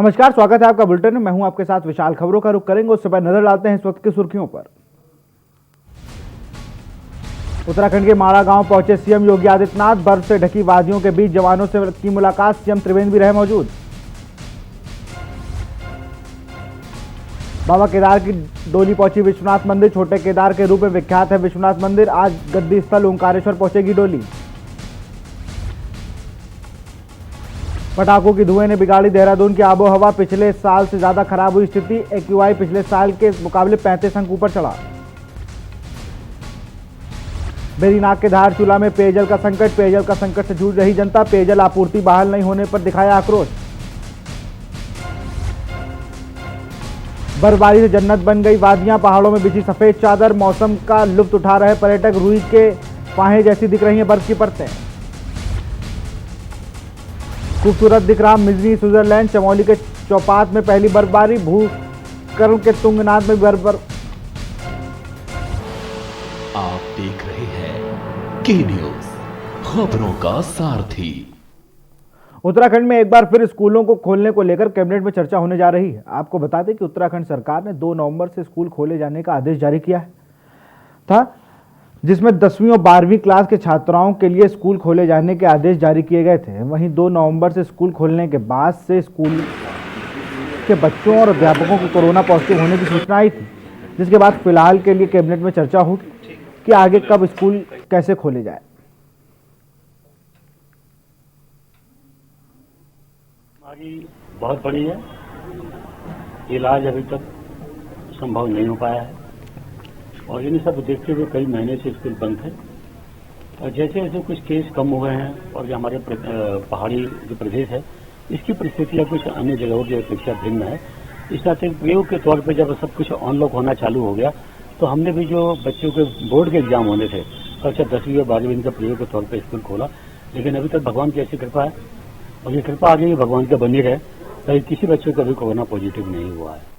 नमस्कार, स्वागत है आपका बुलेटिन में। मैं हूं आपके साथ विशाल। खबरों का रुख करेंगे, उससे पहले नजर डालते हैं इस वक्त की सुर्खियों पर। उत्तराखंड के माड़ा गांव पहुंचे सीएम योगी आदित्यनाथ। बर्फ से ढकी वादियों के बीच जवानों से की मुलाकात, सीएम त्रिवेंद्र भी रहे मौजूद। बाबा केदार की डोली पहुंची विश्वनाथ मंदिर। छोटे केदार के रूप में विख्यात है विश्वनाथ मंदिर। आज गद्दी स्थल ओंकारेश्वर पहुंचेगी डोली। पटाखों की धुएं ने बिगाड़ी देहरादून की आबोहवा। पिछले साल से ज्यादा खराब हुई स्थिति। एक्यूआई पिछले साल के मुकाबले 35 अंक ऊपर चढ़ा। बेरीनाग के धार चूल्हा में पेयजल का संकट। पेयजल का संकट से जूझ रही जनता। पेयजल आपूर्ति बहाल नहीं होने पर दिखाया आक्रोश। बर्फबारी से जन्नत बन गई वादियां। पहाड़ों में बिछी सफेद चादर। मौसम का लुत्फ उठा रहे पर्यटक। रूई के फाहे जैसी दिख रही हैं बर्फ की परतें। खूबसूरत दिख रहा मिजनी स्विट्जरलैंड। चमोली के चौपात में पहली बर्फबारी। भूस्खलन के तुंगनाथ में बर्फ। आप देख रहे हैं के न्यूज, खबरों का सारथी। उत्तराखंड में एक बार फिर स्कूलों को खोलने को लेकर कैबिनेट में चर्चा होने जा रही है। आपको बता दें कि उत्तराखंड सरकार ने 2 नवंबर से स्कूल खोले जाने का आदेश जारी किया था, जिसमें 10वीं और 12वीं क्लास के छात्राओं के लिए स्कूल खोले जाने के आदेश जारी किए गए थे। वहीं 2 नवंबर से स्कूल खोलने के बाद से स्कूल के बच्चों और अध्यापकों को कोरोना पॉजिटिव होने की सूचना आई थी, जिसके बाद फिलहाल के लिए कैबिनेट में चर्चा होगी कि आगे कब स्कूल कैसे खोले जाए। बीमारी बहुत बड़ी है, इलाज अभी तक संभव नहीं हो पाया है और इन सब देखते हुए कई महीने से स्कूल बंद है। और जैसे जैसे कुछ केस कम हो गए हैं और जो हमारे पहाड़ी जो प्रदेश है, इसकी परिस्थितियाँ कुछ अन्य जगहों की अपेक्षा भिन्न है। इस नाते प्रयोग के तौर पर जब सब कुछ अनलॉक होना चालू हो गया तो हमने भी जो बच्चों के बोर्ड के एग्जाम होने थे, कक्षा 10वीं और 12वीं का प्रयोग के तौर पर स्कूल खोला। लेकिन अभी तक भगवान की ऐसी कृपा है और ये कृपा आगे भी भगवान का बनी रहे, कहीं किसी बच्चे को भी कोरोना पॉजिटिव नहीं हुआ है।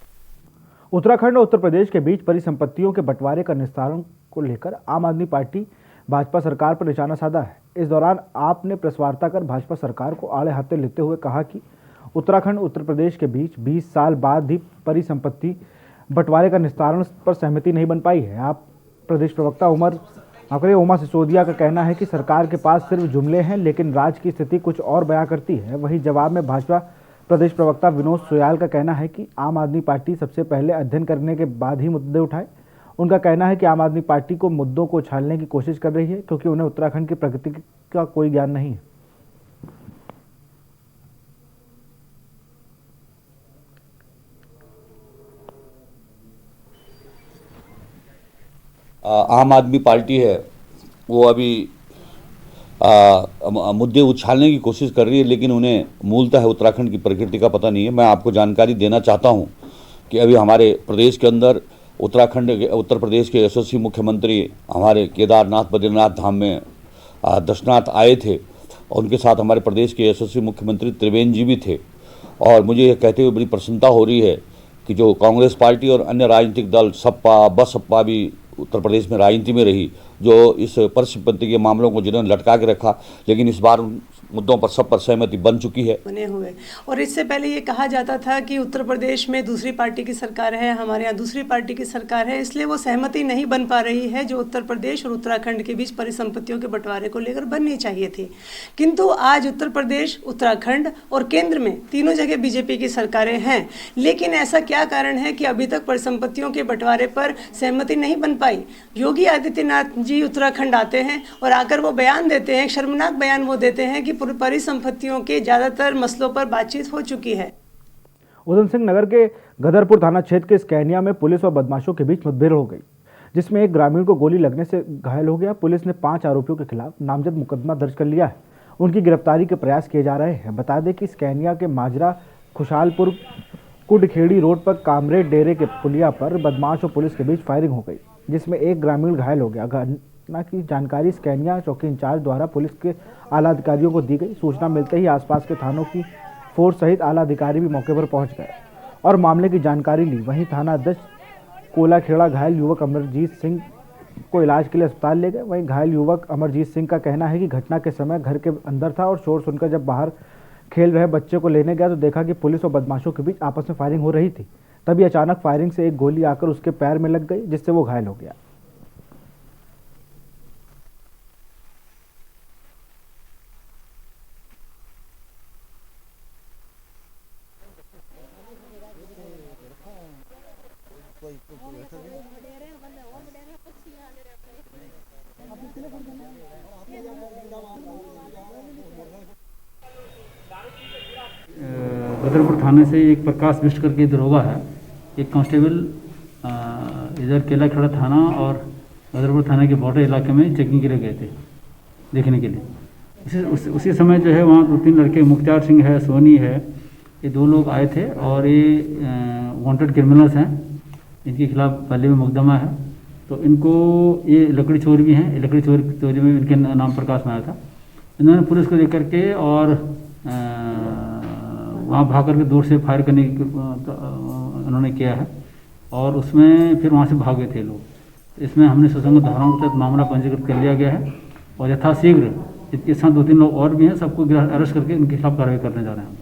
उत्तराखंड और उत्तर प्रदेश के बीच परिसंपत्तियों के बंटवारे का निस्तारण को लेकर आम आदमी पार्टी भाजपा सरकार पर निशाना साधा है। इस दौरान आप ने प्रेस वार्ता कर भाजपा सरकार को आड़े हाथे लेते हुए कहा कि उत्तराखंड उत्तर प्रदेश के बीच 20 साल बाद भी परिसंपत्ति बंटवारे का निस्तारण पर सहमति नहीं बन पाई है। आप प्रदेश प्रवक्ता उमा सिसोदिया का कहना है कि सरकार के पास सिर्फ जुमले हैं, लेकिन राज्य की स्थिति कुछ और बयां करती है। वहीं जवाब में भाजपा प्रदेश प्रवक्ता विनोद सोयाल का कहना है कि आम आदमी पार्टी सबसे पहले अध्ययन करने के बाद ही मुद्दे उठाए। उनका कहना है कि आम आदमी पार्टी को मुद्दों को उछालने की कोशिश कर रही है, क्योंकि उन्हें उत्तराखंड की प्रगति का कोई ज्ञान नहीं है। आम आदमी पार्टी है वो अभी मुद्दे उछालने की कोशिश कर रही है, लेकिन उन्हें मूलतः उत्तराखंड की प्रकृति का पता नहीं है। मैं आपको जानकारी देना चाहता हूं कि अभी हमारे प्रदेश के अंदर उत्तर प्रदेश के यशस्वी मुख्यमंत्री हमारे केदारनाथ बद्रीनाथ धाम में दर्शनार्थ आए थे और उनके साथ हमारे प्रदेश के यशस्वी मुख्यमंत्री त्रिवेंद्र जी भी थे। और मुझे यह कहते हुए बड़ी प्रसन्नता हो रही है कि जो कांग्रेस पार्टी और अन्य राजनीतिक दल सपा बसपा भी उत्तर प्रदेश में राजनीति में रही, जो इस परिसंपत्ति के मामलों को जिन्होंने लटका के रखा, लेकिन इस बार मुद्दों पर सब पर सहमति बन चुकी है। बने हुए और इससे पहले ये कहा जाता था कि उत्तर प्रदेश में दूसरी पार्टी की सरकार है, हमारे यहाँ दूसरी पार्टी की सरकार है, इसलिए वो सहमति नहीं बन पा रही है जो उत्तर प्रदेश और उत्तराखंड के बीच परिसंपत्तियों के बंटवारे को लेकर बननी चाहिए थी। किंतु आज उत्तर प्रदेश, उत्तराखंड और केंद्र में तीनों जगह बीजेपी की सरकारें हैं, लेकिन ऐसा क्या कारण है कि अभी तक परिसंपत्तियों के बंटवारे पर सहमति नहीं बन पाई। योगी आदित्यनाथ जी उत्तराखंड आते हैं और आकर वो बयान देते हैं, शर्मनाक बयान वो देते हैं कि परिसंपत्तियों के ज्यादातर मसलों पर बातचीत हो चुकी है। उधम सिंह नगर के गदरपुर थाना क्षेत्र के स्कैनिया में पुलिस और बदमाशों के बीच मुठभेड़ हो गई, जिसमें एक ग्रामीण को गोली लगने से घायल हो गया। पुलिस ने 5 आरोपियों के खिलाफ नामजद मुकदमा दर्ज कर लिया है। उनकी गिरफ्तारी के प्रयास किए जा रहे हैं। बता दें कि स्कैनिया के माजरा खुशालपुर कुडखेड़ी रोड पर कामरेड डेरे के पुलिया पर बदमाश और पुलिस के बीच फायरिंग हो गई, जिसमें एक ग्रामीण घायल हो गया। घटना की जानकारी स्कैनिया चौकी इंचार्ज द्वारा पुलिस के आला अधिकारियों को दी गई। सूचना मिलते ही आसपास के थानों की फोर्स सहित आला अधिकारी भी मौके पर पहुंच गए और मामले की जानकारी ली। वहीं थाना अध्यक्ष कोलाखेड़ा घायल युवक अमरजीत सिंह को इलाज के लिए अस्पताल ले गए। वहीं घायल युवक अमरजीत सिंह का कहना है कि घटना के समय घर के अंदर था और शोर सुनकर जब बाहर खेल रहे बच्चे को लेने गया तो देखा कि पुलिस और बदमाशों के बीच आपस में फायरिंग हो रही थी। तभी अचानक फायरिंग से एक गोली आकर उसके पैर में लग गई, जिससे वो घायल हो गया। बदरपुर थाने से एक प्रकाश बिष्ट करके दरोगा है, एक कांस्टेबल इधर केला खड़ा थाना और बदरपुर थाने के बॉर्डर इलाके में चेकिंग के लिए गए थे देखने के लिए। उसी समय जो है वहाँ 2-3 लड़के, मुख्तार सिंह है, सोनी है, ये 2 लोग आए थे और ये वांटेड क्रिमिनल्स हैं, इनके खिलाफ पहले में मुकदमा है। तो इनको ये लकड़ी चोर भी हैं, लकड़ी चोरी में इनके नाम प्रकाश में आया था। इन्होंने पुलिस को लेकर के और वहाँ भाग करके दूर से फायर करने की उन्होंने किया है और उसमें फिर वहाँ से भागे थे लोग। इसमें हमने सुसंगत धाराओं के तहत मामला पंजीकृत कर लिया गया है और यथाशीघ्र इसके साथ 2-3 लोग और भी हैं, सबको अरेस्ट करके इनके खिलाफ कार्रवाई करने जा रहे हैं।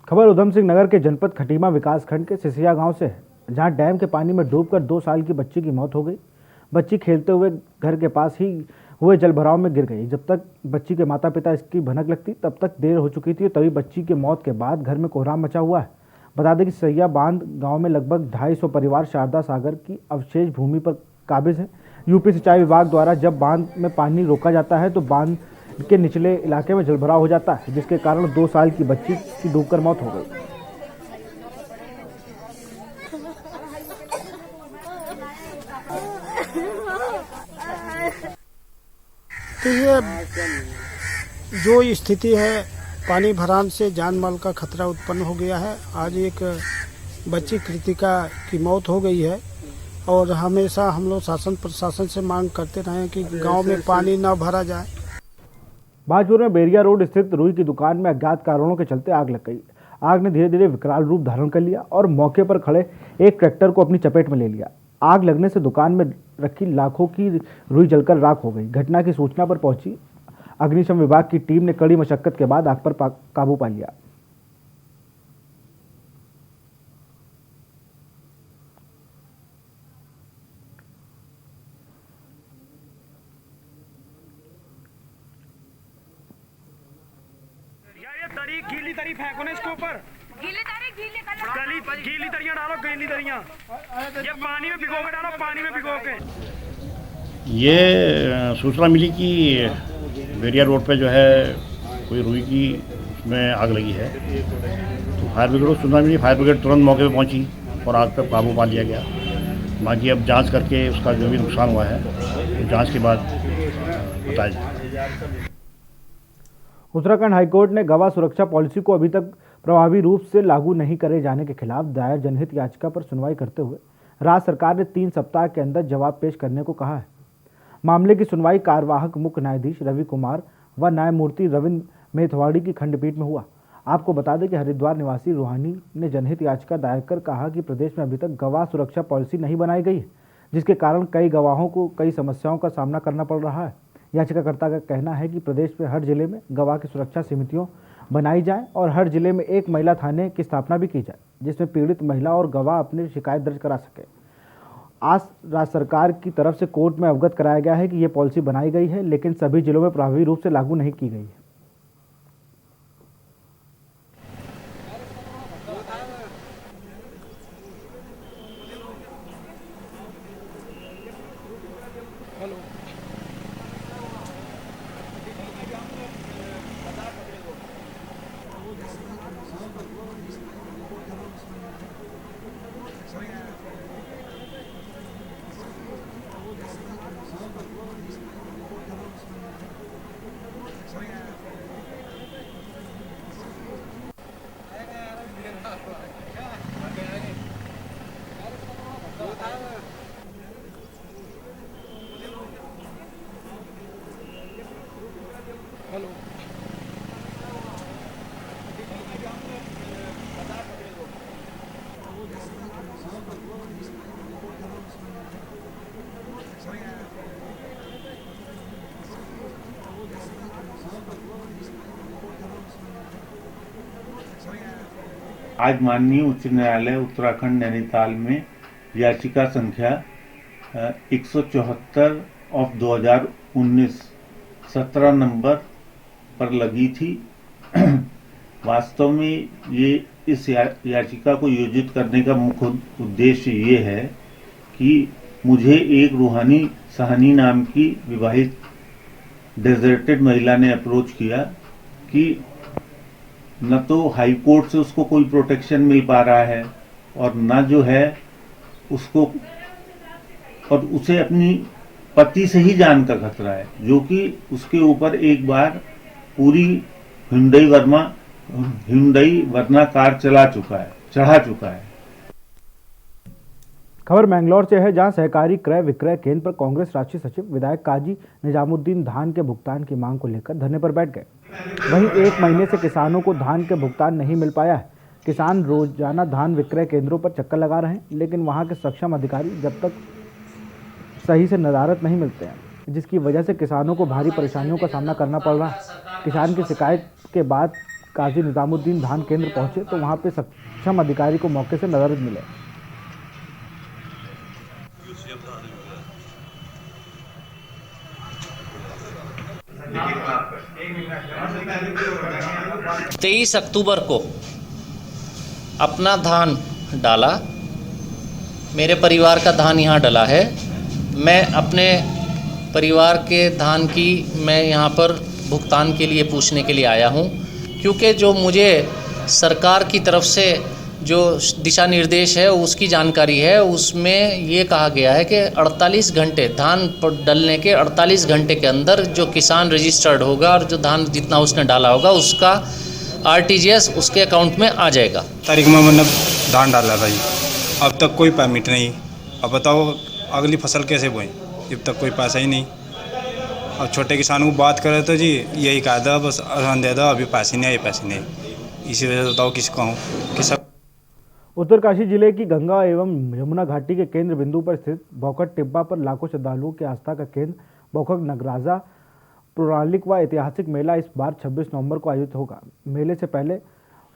खबर उधम सिंह नगर के जनपद खटीमा विकास खंड के सिसिया गांव से है, जहां डैम के पानी में डूबकर 2 साल की बच्ची की मौत हो गई। बच्ची खेलते हुए घर के पास ही हुए जलभराव में गिर गई। जब तक बच्ची के माता पिता इसकी भनक लगती तब तक देर हो चुकी थी। तभी बच्ची की मौत के बाद घर में कोहराम मचा हुआ है। बता दें कि सैया बांध गांव में लगभग 250 परिवार शारदा सागर की अवशेष भूमि पर काबिज हैं। यूपी सिंचाई विभाग द्वारा जब बांध में पानी रोका जाता है तो बांध के निचले इलाके में जलभराव हो जाता है, जिसके कारण 2 साल की बच्ची की डूबकर मौत हो गई। तो ये जो स्थिति है, पानी भरान से जान माल का खतरा उत्पन्न हो गया है। आज एक बच्ची कृतिका की मौत हो गई है और हमेशा हम लोग शासन प्रशासन से मांग करते रहे कि गांव में पानी न भरा जाए। बाजपुर में बेरिया रोड स्थित रुई की दुकान में अज्ञात कारणों के चलते आग लग गई। आग ने धीरे धीरे विकराल रूप धारण कर लिया और मौके पर खड़े एक ट्रैक्टर को अपनी चपेट में ले लिया। आग लगने से दुकान में रखी लाखों की रुई जलकर राख हो गई। घटना की सूचना पर पहुंची अग्निशम विभाग की टीम ने कड़ी मशक्कत के बाद आग पर काबू पा लिया। गीली तरी फेंको ना इसके ऊपर, गीली तरियां डालो, गीली तरियां ये पानी में भिगो के डालो, पानी में भिगो के। ये सूचना मिली कि बेरिया रोड पे जो है कोई रुई की उसमें आग लगी है, तो फायर ब्रिगेड को सूचना मिली। फायर ब्रिगेड तुरंत मौके पे पहुंची और आग पर काबू पा लिया गया। बाकी अब जांच करके उसका जो भी नुकसान हुआ है तो जांच के बाद बताया जाएगा। उत्तराखंड हाईकोर्ट ने गवाह सुरक्षा पॉलिसी को अभी तक प्रभावी रूप से लागू नहीं करे जाने के खिलाफ दायर जनहित याचिका पर सुनवाई करते हुए राज्य सरकार ने 3 सप्ताह के अंदर जवाब पेश करने को कहा है। मामले की सुनवाई कार्यवाहक मुख्य न्यायाधीश रवि कुमार व न्यायमूर्ति रविंद्र मेथवाड़ी की खंडपीठ में हुआ। आपको बता दें कि हरिद्वार निवासी रूहानी ने जनहित याचिका दायर कर कहा कि प्रदेश में अभी तक गवाह सुरक्षा पॉलिसी नहीं बनाई गई है, जिसके कारण कई गवाहों को कई समस्याओं का सामना करना पड़ रहा है। याचिकाकर्ता का कहना है कि प्रदेश में हर जिले में गवाह की सुरक्षा समितियों बनाई जाए और हर जिले में एक महिला थाने की स्थापना भी की जाए, जिसमें पीड़ित महिला और गवाह अपनी शिकायत दर्ज करा सके। आज राज्य सरकार की तरफ से कोर्ट में अवगत कराया गया है कि ये पॉलिसी बनाई गई है, लेकिन सभी जिलों में प्रभावी रूप से लागू नहीं की गई है। Sorry. आज माननीय उच्च न्यायालय उत्तराखंड नैनीताल में याचिका संख्या 174 ऑफ 2019 17 नंबर पर लगी थी। वास्तव में ये इस याचिका को योजित करने का मुख्य उद्देश्य ये है कि मुझे एक रूहानी सहानी नाम की विवाहित डेजर्टेड महिला ने अप्रोच किया कि न तो हाई कोर्ट से उसको कोई प्रोटेक्शन मिल पा रहा है और न जो है उसको और उसे अपनी पति से ही जान का खतरा है, जो कि उसके ऊपर एक बार पूरी हिंडई वर्ना कार चढ़ा चुका है। खबर मैंगलोर से है, जहां सहकारी क्रय विक्रय केंद्र पर कांग्रेस राष्ट्रीय सचिव विधायक काजी निजामुद्दीन धान के भुगतान की मांग को लेकर धरने पर बैठ गए। वहीं 1 महीने से किसानों को धान के भुगतान नहीं मिल पाया है। किसान रोजाना धान विक्रय केंद्रों पर चक्कर लगा रहे हैं, लेकिन वहां के सक्षम अधिकारी जब तक सही से नदारत नहीं मिलते हैं, जिसकी वजह से किसानों को भारी परेशानियों का सामना करना पड़ रहा है। किसान की शिकायत के बाद काजी निजामुद्दीन धान केंद्र पहुंचे तो वहां पे सक्षम अधिकारी को मौके से नदारत मिले। 23 अक्टूबर को अपना धान डाला, मेरे परिवार का धान यहाँ डला है। मैं अपने परिवार के धान की मैं यहाँ पर भुगतान के लिए पूछने के लिए आया हूँ, क्योंकि जो मुझे सरकार की तरफ से जो दिशा निर्देश है उसकी जानकारी है, उसमें ये कहा गया है कि 48 घंटे धान डलने के 48 घंटे के अंदर जो किसान रजिस्टर्ड होगा और जो धान जितना उसने डाला होगा उसका आरटीजीएस उसके अकाउंट में आ जाएगा। तारीख में मैंने धान डाला भाई, अब तक कोई परमिट नहीं। अब बताओ अगली फसल कैसे बोएं, जब तक कोई पैसा ही नहीं। और छोटे किसानों को बात करें तो जी यही कहा था बस आसान दे दो, अभी पैसे नहीं आए, पैसे नहीं। इसी वजह से बताओ किसको कहूँ कि सब। उत्तरकाशी जिले की गंगा एवं यमुना घाटी के केंद्र बिंदु पर स्थित बौखट टिब्बा पर लाखों श्रद्धालुओं के आस्था का केंद्र बौखट नगराजा पौराणिक व ऐतिहासिक मेला इस बार 26 नवंबर को आयोजित होगा। मेले से पहले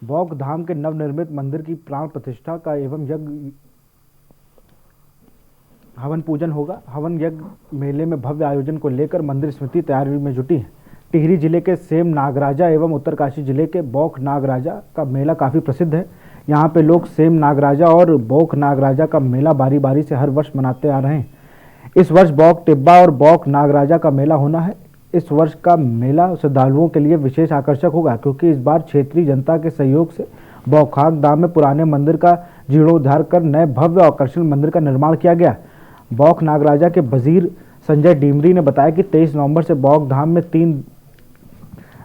बौख धाम के नवनिर्मित मंदिर की प्राण प्रतिष्ठा का एवं यज्ञ हवन पूजन होगा। हवन यज्ञ मेले में भव्य आयोजन को लेकर मंदिर समिति तैयारी में जुटी है। टिहरी जिले के सेम नागराजा एवं उत्तरकाशी जिले के बौख नागराजा का मेला काफ़ी प्रसिद्ध है। यहाँ पे लोग सेम नागराजा और बौख नागराजा का मेला बारी बारी से हर वर्ष मनाते आ रहे हैं। इस वर्ष बौख टिब्बा और बौख नागराजा का मेला होना है। इस वर्ष का मेला श्रद्धालुओं के लिए विशेष आकर्षक होगा, क्योंकि इस बार क्षेत्रीय जनता के सहयोग से बौखाक धाम में पुराने मंदिर का जीर्णोद्धार कर नए भव्य आकर्षण मंदिर का निर्माण किया गया। बौख नागराजा के वजीर संजय डीमरी ने बताया कि 23 नवंबर से बौख धाम में 3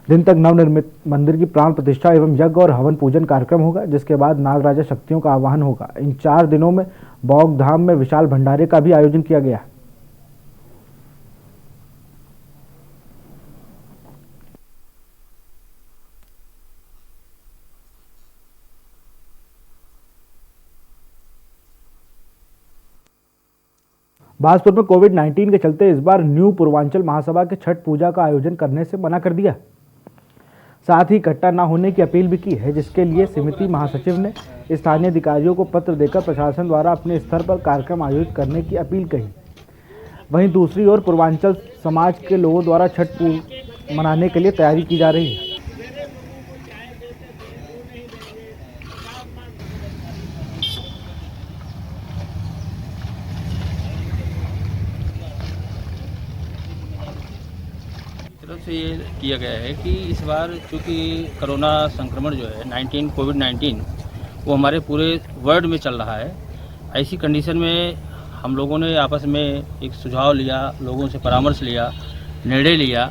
दिन तक नवनिर्मित मंदिर की प्राण प्रतिष्ठा एवं यज्ञ और हवन पूजन कार्यक्रम होगा, जिसके बाद नागराजा शक्तियों का आवाहन होगा। इन 4 दिनों में बौख धाम में विशाल भंडारे का भी आयोजन किया गया। बाजपुर में कोविड-19 के चलते इस बार न्यू पूर्वांचल महासभा के छठ पूजा का आयोजन करने से मना कर दिया। साथ ही इकट्ठा न होने की अपील भी की है, जिसके लिए समिति महासचिव ने स्थानीय अधिकारियों को पत्र देकर प्रशासन द्वारा अपने स्तर पर कार्यक्रम आयोजित करने की अपील कही। वहीं दूसरी ओर पूर्वांचल समाज के लोगों द्वारा छठ मनाने के लिए तैयारी की जा रही है। से ये किया गया है कि इस बार चूँकि कोरोना संक्रमण जो है कोविड-19 वो हमारे पूरे वर्ल्ड में चल रहा है। ऐसी कंडीशन में हम लोगों ने आपस में एक सुझाव लिया, लोगों से परामर्श लिया, निर्णय लिया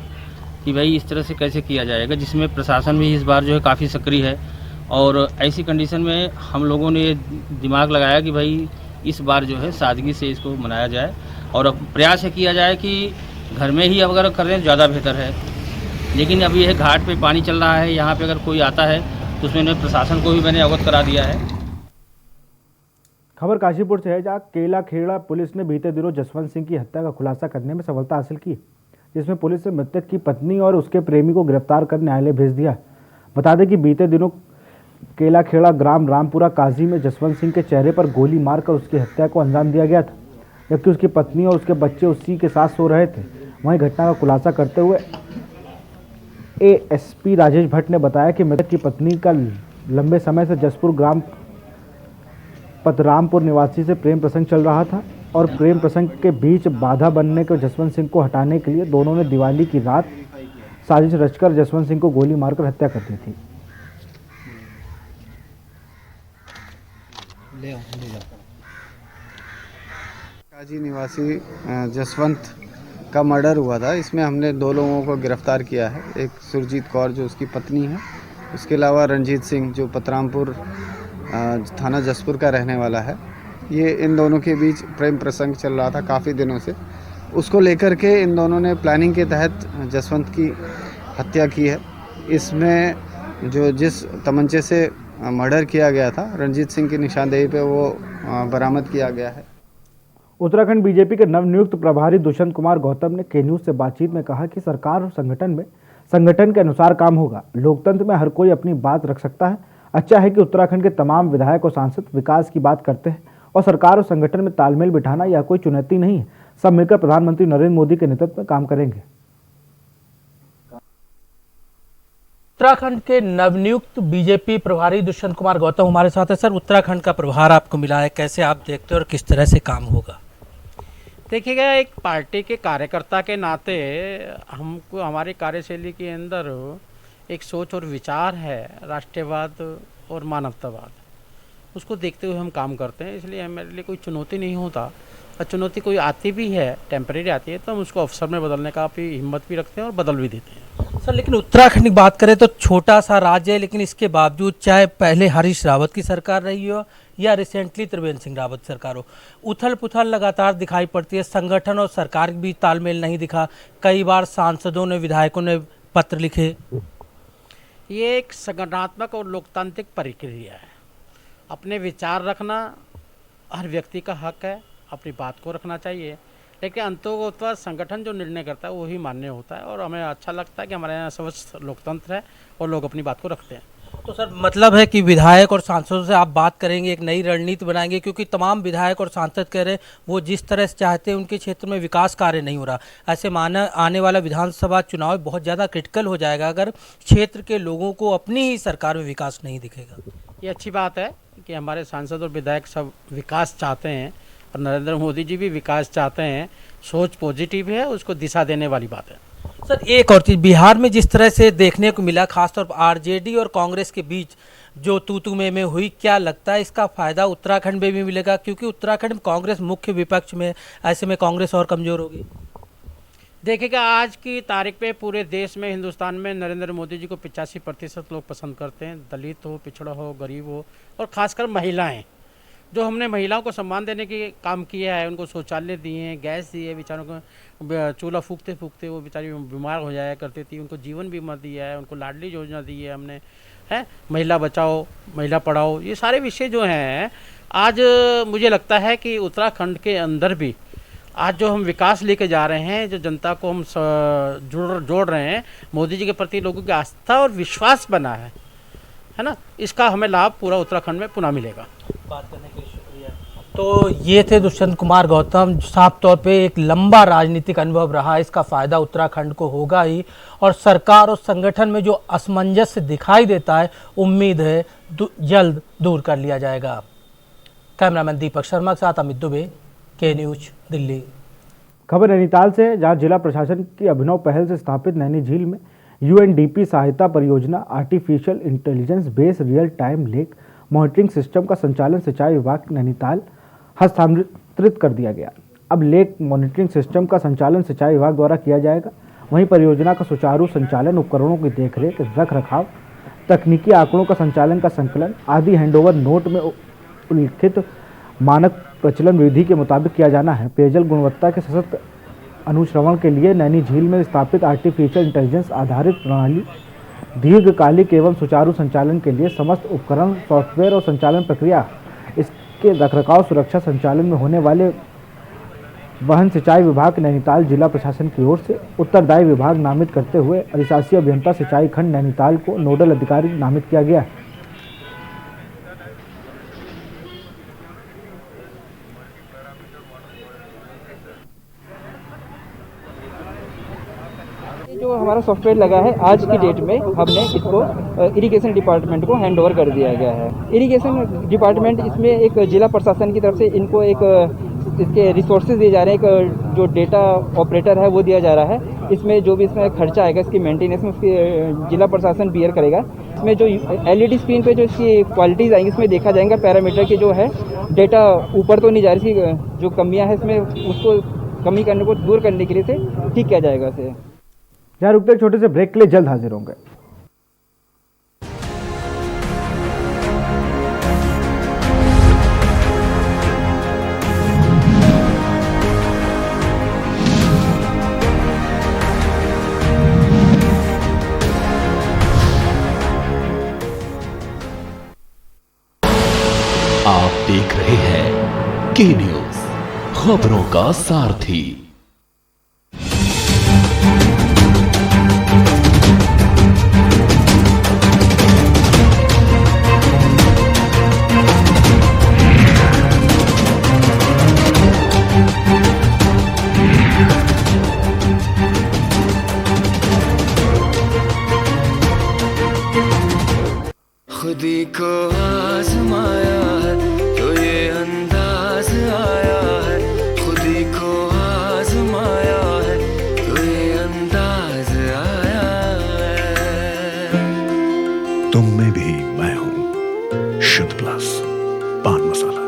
कि भाई इस तरह से कैसे किया जाएगा, जिसमें प्रशासन भी इस बार जो है काफ़ी सक्रिय है। और ऐसी कंडीशन में हम लोगों ने दिमाग लगाया कि भाई इस बार जो है सादगी से इसको मनाया जाए और अब प्रयास किया जाए कि घर में ही अगर करें ज़्यादा बेहतर है। लेकिन अभी यह घाट पे पानी चल रहा है, यहाँ पे अगर कोई आता है तो उसमें प्रशासन को भी मैंने अवगत करा दिया है। खबर काशीपुर से है, जहाँ केला खेड़ा पुलिस ने बीते दिनों जसवंत सिंह की हत्या का खुलासा करने में सफलता हासिल की, जिसमें पुलिस ने मृतक की पत्नी और उसके प्रेमी को गिरफ्तार कर न्यायालय भेज दिया। बता दें कि बीते दिनों केलाखेड़ा ग्राम रामपुरा काजी में जसवंत सिंह के चेहरे पर गोली मारकर उसकी हत्या को अंजाम दिया गया था, जबकि उसकी पत्नी और उसके बच्चे उसी के साथ सो रहे थे। वहीं घटना का खुलासा करते हुए एएसपी राजेश भट्ट ने बताया कि मृतक की पत्नी का लंबे समय से जसपुर ग्राम पतरामपुर निवासी से प्रेम प्रसंग चल रहा था और प्रेम प्रसंग के बीच बाधा बनने के जसवंत सिंह को हटाने के लिए दोनों ने दिवाली की रात साजिश रचकर जसवंत सिंह को गोली मारकर हत्या कर दी थी। काजी निवासी जसवंत का मर्डर हुआ था। इसमें हमने 2 लोगों को गिरफ्तार किया है। एक सुरजीत कौर जो उसकी पत्नी है, उसके अलावा रंजीत सिंह जो पतरामपुर थाना जसपुर का रहने वाला है। ये इन दोनों के बीच प्रेम प्रसंग चल रहा था काफ़ी दिनों से। उसको लेकर के इन दोनों ने प्लानिंग के तहत जसवंत की हत्या की है। इसमें जो जिस तमंचे से मर्डर किया गया था, रंजीत सिंह की निशानदेही पे वो बरामद किया गया है। उत्तराखंड बीजेपी के नवनियुक्त प्रभारी दुष्यंत कुमार गौतम ने के न्यूज़ से बातचीत में कहा कि सरकार और संगठन के अनुसार काम होगा। लोकतंत्र में हर कोई अपनी बात रख सकता है। अच्छा है कि उत्तराखंड के तमाम विधायक और सांसद विकास की बात करते हैं और सरकार और संगठन में तालमेल बिठाना यह कोई चुनौती नहीं है। सब मिलकर प्रधानमंत्री नरेंद्र मोदी के नेतृत्व में काम करेंगे। उत्तराखंड के नवनियुक्त बीजेपी प्रभारी दुष्यंत कुमार गौतम हमारे साथ है। सर, उत्तराखंड का प्रभार आपको मिला है, कैसे आप देखते हो और किस तरह से काम होगा? देखिएगा, एक पार्टी के कार्यकर्ता के नाते हमको हमारी कार्यशैली के अंदर एक सोच और विचार है, राष्ट्रवाद और मानवतावाद। उसको देखते हुए हम काम करते हैं, इसलिए हमारे लिए कोई चुनौती नहीं होता। और चुनौती कोई आती भी है, टेम्परेरी आती है, तो हम उसको अवसर में बदलने का भी हिम्मत भी रखते हैं और बदल भी देते हैं। सर, लेकिन उत्तराखंड की बात करें तो छोटा सा राज्य है, लेकिन इसके बावजूद चाहे पहले हरीश रावत की सरकार रही हो या रिसेंटली त्रिवेंद्र सिंह रावत सरकार हो, उथल पुथल लगातार दिखाई पड़ती है। संगठन और सरकार के बीच तालमेल नहीं दिखा। कई बार सांसदों ने, विधायकों ने पत्र लिखे। ये एक संगठनात्मक और लोकतांत्रिक प्रक्रिया है। अपने विचार रखना हर व्यक्ति का हक है, अपनी बात को रखना चाहिए, लेकिन अंततः संगठन जो निर्णय करता है वही मान्य होता है। और हमें अच्छा लगता है कि हमारे यहाँ स्वस्थ लोकतंत्र है और लोग अपनी बात को रखते हैं। तो सर, मतलब है कि विधायक और सांसदों से आप बात करेंगे, एक नई रणनीति बनाएंगे, क्योंकि तमाम विधायक और सांसद कह रहे हैं वो जिस तरह से चाहते हैं उनके क्षेत्र में विकास कार्य नहीं हो रहा। ऐसे माना आने वाला विधानसभा चुनाव बहुत ज़्यादा क्रिटिकल हो जाएगा अगर क्षेत्र के लोगों को अपनी ही सरकार में विकास नहीं दिखेगा। ये अच्छी बात है कि हमारे सांसद और विधायक सब विकास चाहते हैं और नरेंद्र मोदी जी भी विकास चाहते हैं। सोच पॉजिटिव है, उसको दिशा देने वाली बात है। सर, एक और चीज़, बिहार में जिस तरह से देखने को मिला, खासतौर पर आरजेडी और कांग्रेस के बीच जो तू में हुई, क्या लगता है इसका फायदा उत्तराखंड में भी मिलेगा? क्योंकि उत्तराखंड में कांग्रेस मुख्य विपक्ष में, ऐसे में कांग्रेस और कमजोर होगी। देखिएगा, आज की तारीख पे पूरे देश में, हिंदुस्तान में नरेंद्र मोदी जी को 85% लोग पसंद करते हैं। दलित हो, पिछड़ा हो, गरीब हो और ख़ासकर महिलाएं। जो हमने महिलाओं को सम्मान देने की काम किया है, उनको शौचालय दिए हैं, गैस दिए, बेचारों को चूल्हा फूकते फूकते वो बेचारी बीमार हो जाया करती थी, उनको जीवन बीमा दिया है, उनको लाडली योजना दी है हमने, है महिला बचाओ, महिला पढ़ाओ। ये सारे विषय जो हैं, आज मुझे लगता है कि उत्तराखंड के अंदर भी आज जो हम विकास लेके जा रहे हैं, जो जनता को हम जोड़ रहे हैं, मोदी जी के प्रति लोगों की आस्था और विश्वास बना है ना, इसका हमें लाभ पूरा उत्तराखंड में पुनः मिलेगा। बात करने के लिए शुक्रिया। तो ये थे दुष्यंत कुमार गौतम। साफ तौर पे एक लंबा राजनीतिक अनुभव रहा, इसका फायदा उत्तराखंड को होगा ही, और सरकार और संगठन में जो असमंजस्य दिखाई देता है, उम्मीद है जल्द दूर कर लिया जाएगा। कैमरामैन दीपक शर्मा के साथ अमित दुबे, के न्यूज, दिल्ली। खबर नैनीताल से, जहां जिला प्रशासन की अभिनव पहल से स्थापित नैनी झील में यूएनडीपी सहायता परियोजना artificial intelligence based real time lake monitoring system का संचालन सिंचाई विभाग नैनीताल हस्तांतरित कर दिया गया। अब लेक मॉनिटरिंग सिस्टम का संचालन सिंचाई विभाग द्वारा किया जाएगा। वहीं परियोजना का सुचारू संचालन, उपकरणों की देखरेख, रख रखाव, तकनीकी आंकड़ों का संचालन का संकलन आदि हैंडओवर नोट में उल्लिखित मानक प्रचलन विधि के मुताबिक किया जाना है। पेयजल गुणवत्ता के सशक्त अनुश्रवण के लिए नैनी झील में स्थापित आर्टिफिशियल इंटेलिजेंस आधारित प्रणाली दीर्घकालिक एवं सुचारू संचालन के लिए समस्त उपकरण, सॉफ्टवेयर और संचालन प्रक्रिया, इसके रखरखाव, सुरक्षा संचालन में होने वाले वहन सिंचाई विभाग नैनीताल जिला प्रशासन की ओर से उत्तरदायी विभाग नामित करते हुए अधिशासी अभियंता सिंचाई खंड नैनीताल को नोडल अधिकारी नामित किया गया है। जो हमारा सॉफ्टवेयर लगा है आज की डेट में हमने इसको इरिगेशन डिपार्टमेंट को हैंड ओवर कर दिया गया है। इरिगेशन डिपार्टमेंट इसमें एक जिला प्रशासन की तरफ से इनको एक इसके रिसोर्सेज दिए जा रहे हैं, एक जो डेटा ऑपरेटर है वो दिया जा रहा है। इसमें जो भी इसमें खर्चा आएगा इसकी मेंटेनेंस में उसकी जिला प्रशासन बियर करेगा। इसमें जो LED स्क्रीन पे जो इसकी क्वालिटीज़ आएंगी इसमें देखा जाएगा पैरामीटर की जो है डेटा ऊपर तो नहीं जा रही, इसकी जो कमियाँ हैं इसमें उसको कमी करने को दूर करने के लिए से ठीक किया जाएगा इसे। यहाँ रुकते एक छोटे से ब्रेक के लिए, जल्द हाजिर होंगे। आप देख रहे हैं के न्यूज, खबरों का सारथी। खुदी को आजमाया है तो ये अंदाज आया है, खुदी को आजमाया है तो ये अंदाज आया है। तुम में भी मैं हूं, शुद्ध प्लस पान मसाला।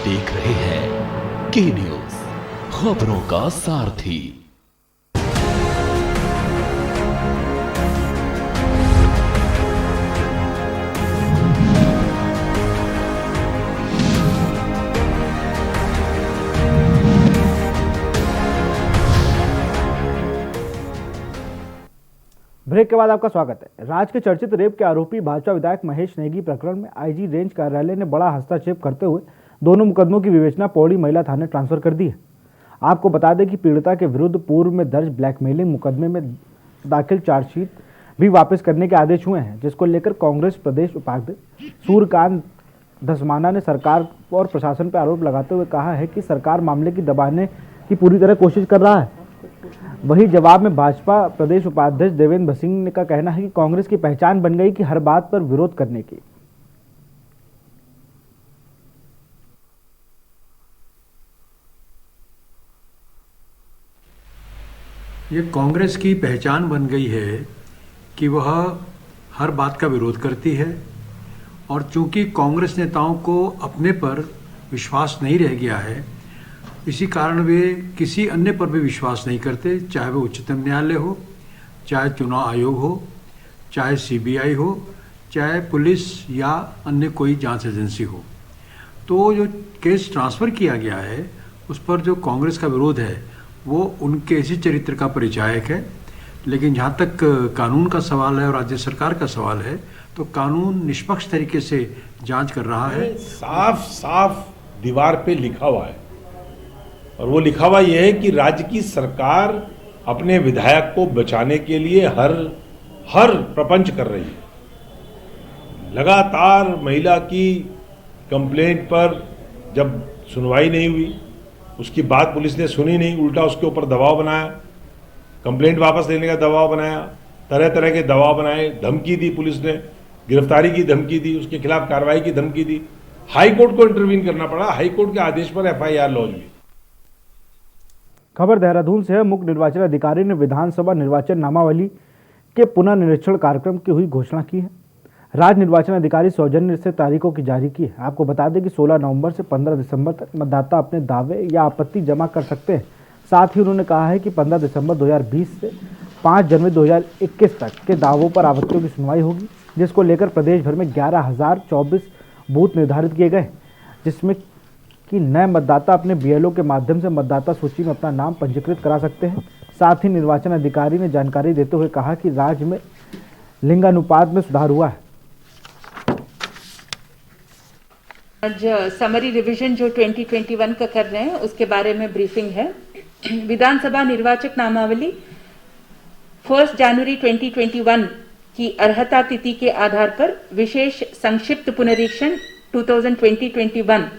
देख रहे हैं के न्यूज, खबरों का सारथी। ब्रेक के बाद आपका स्वागत है। राज्य के चर्चित रेप के आरोपी भाजपा विधायक महेश नेगी प्रकरण में IG रेंज कार्यालय ने बड़ा हस्तक्षेप करते हुए दोनों मुकदमों की विवेचना पौड़ी महिला थाने ट्रांसफर कर दी है। आपको बता दें कि पीड़िता के विरुद्ध पूर्व में दर्ज ब्लैकमेलिंग मुकदमे में दाखिल चार्जशीट भी वापस करने के आदेश हुए हैं, जिसको लेकर कांग्रेस प्रदेश उपाध्यक्ष सूर्यकांत धस्माना ने सरकार और प्रशासन पर आरोप लगाते हुए कहा है कि सरकार मामले की दबाने की पूरी तरह कोशिश कर रहा है। वहीं जवाब में भाजपा प्रदेश उपाध्यक्ष देवेंद्र भसीन का कहना है कि कांग्रेस की पहचान बन गई कि हर बात पर विरोध करने की। ये कांग्रेस की पहचान बन गई है कि वह हर बात का विरोध करती है, और चूंकि कांग्रेस नेताओं को अपने पर विश्वास नहीं रह गया है, इसी कारण वे किसी अन्य पर भी विश्वास नहीं करते, चाहे वह उच्चतम न्यायालय हो, चाहे चुनाव आयोग हो, चाहे CBI हो, चाहे पुलिस या अन्य कोई जांच एजेंसी हो। तो जो केस ट्रांसफ़र किया गया है उस पर जो कांग्रेस का विरोध है वो उनके इसी चरित्र का परिचायक है। लेकिन जहाँ तक कानून का सवाल है और राज्य सरकार का सवाल है, तो कानून निष्पक्ष तरीके से जांच कर रहा है। साफ साफ दीवार पे लिखा हुआ है, और वो लिखा हुआ ये है कि राज्य की सरकार अपने विधायक को बचाने के लिए हर प्रपंच कर रही है। लगातार महिला की कंप्लेंट पर जब सुनवाई नहीं हुई, उसकी बात पुलिस ने सुनी नहीं, उल्टा उसके ऊपर दबाव बनाया, कंप्लेंट वापस लेने का दबाव बनाया, तरह तरह के दबाव बनाए, धमकी दी पुलिस ने, गिरफ्तारी की धमकी दी, उसके खिलाफ कार्रवाई की धमकी दी। हाई कोर्ट को इंटरवीन करना पड़ा, हाई कोर्ट के आदेश पर FIR लॉन्च हुई। खबर देहरादून से है। मुख्य निर्वाचन अधिकारी ने विधानसभा निर्वाचन नामावली के पुनर्निरीक्षण कार्यक्रम की हुई घोषणा की है। राज्य निर्वाचन अधिकारी सौजन्य से तारीखों की जारी की है। आपको बता दें कि 16 नवंबर से 15 दिसंबर तक मतदाता अपने दावे या आपत्ति जमा कर सकते हैं। साथ ही उन्होंने कहा है कि 15 दिसंबर 2020 से 5 जनवरी 2021 तक के दावों पर आपत्तियों की सुनवाई होगी, जिसको लेकर प्रदेश भर में 11,024 बूथ निर्धारित किए गए, जिसमें कि नए मतदाता अपने BLO के माध्यम से मतदाता सूची में अपना नाम पंजीकृत करा सकते हैं। साथ ही निर्वाचन अधिकारी ने जानकारी देते हुए कहा कि राज्य में लिंगानुपात में सुधार हुआ है। आज समरी रिवीजन जो 2021 का कर रहे हैं उसके बारे में ब्रीफिंग है। विधानसभा निर्वाचक नामावली 1 जनवरी 2021 की अर्हता तिथि के आधार पर विशेष संक्षिप्त पुनरीक्षण 2020-21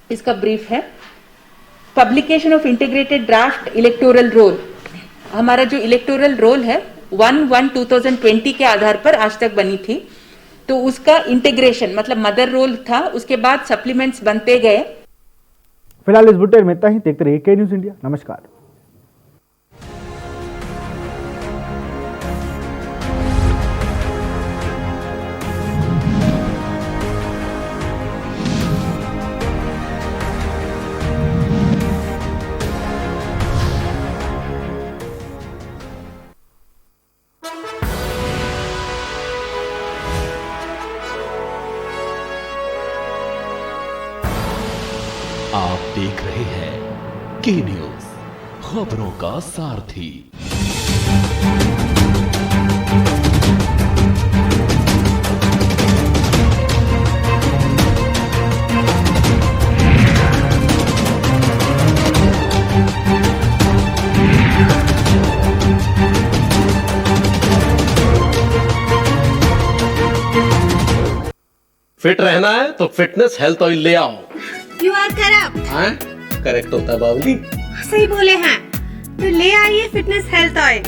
इसका ब्रीफ है। Publication of integrated draft electoral roll, हमारा जो इलेक्टोरल रोल है 1/1/2020 के आधार पर आज तक बनी थी, तो उसका इंटीग्रेशन मतलब मदर रोल था, उसके बाद सप्लीमेंट्स बनते गए। फिलहाल इस बुलेटिन में इतना ही। देखते रहिए के न्यूज़ इंडिया। नमस्कार। आप देख रहे हैं के न्यूज़, खबरों का सारथी। फिट रहना है तो फिटनेस हेल्थ ऑयल ले आओ। You are correct. हाँ करेक्ट होता है बाबूजी। सही बोले हैं, तो ले आइए फिटनेस हेल्थ ऑयल।